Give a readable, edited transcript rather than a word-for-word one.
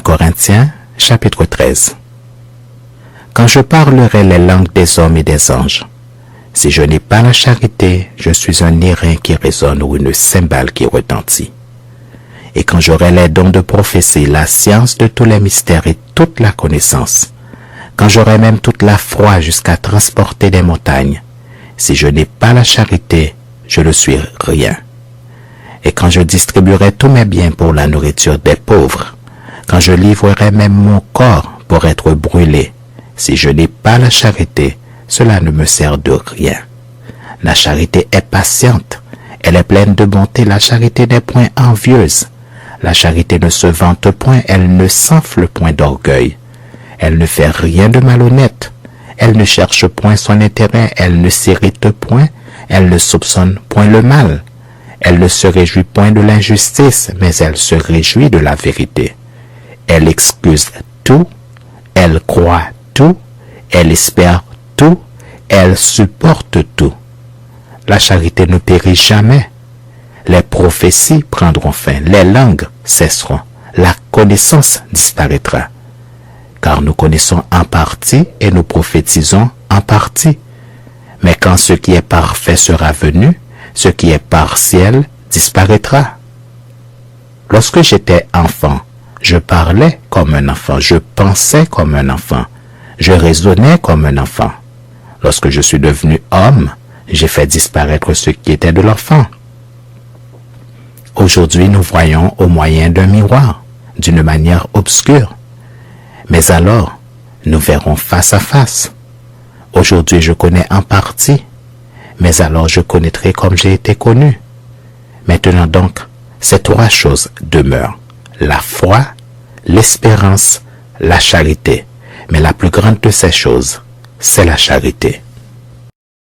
Corinthiens, chapitre 13. Quand je parlerai les langues des hommes et des anges, si je n'ai pas la charité, je suis un airain qui résonne ou une cymbale qui retentit. Et quand j'aurai les dons de prophétie, la science de tous les mystères et toute la connaissance, quand j'aurai même toute la foi jusqu'à transporter des montagnes, si je n'ai pas la charité, je ne suis rien. Et quand je distribuerai tous mes biens pour la nourriture des pauvres, quand je livrerai même mon corps pour être brûlé, si je n'ai pas la charité, cela ne me sert de rien. La charité est patiente, elle est pleine de bonté, la charité n'est point envieuse. La charité ne se vante point, elle ne s'enfle point d'orgueil. Elle ne fait rien de malhonnête, elle ne cherche point son intérêt, elle ne s'irrite point, elle ne soupçonne point le mal. Elle ne se réjouit point de l'injustice, mais elle se réjouit de la vérité. Elle excuse tout, elle croit tout, elle espère tout, elle supporte tout. La charité ne périt jamais. Les prophéties prendront fin, les langues cesseront, la connaissance disparaîtra. Car nous connaissons en partie et nous prophétisons en partie. Mais quand ce qui est parfait sera venu, ce qui est partiel disparaîtra. Lorsque j'étais enfant, je parlais comme un enfant, je pensais comme un enfant, je raisonnais comme un enfant. Lorsque je suis devenu homme, j'ai fait disparaître ce qui était de l'enfant. Aujourd'hui, nous voyons au moyen d'un miroir, d'une manière obscure. Mais alors, nous verrons face à face. Aujourd'hui, je connais en partie, mais alors je connaîtrai comme j'ai été connu. Maintenant donc, ces trois choses demeurent: la foi, l'espérance, la charité. Mais la plus grande de ces choses, c'est la charité.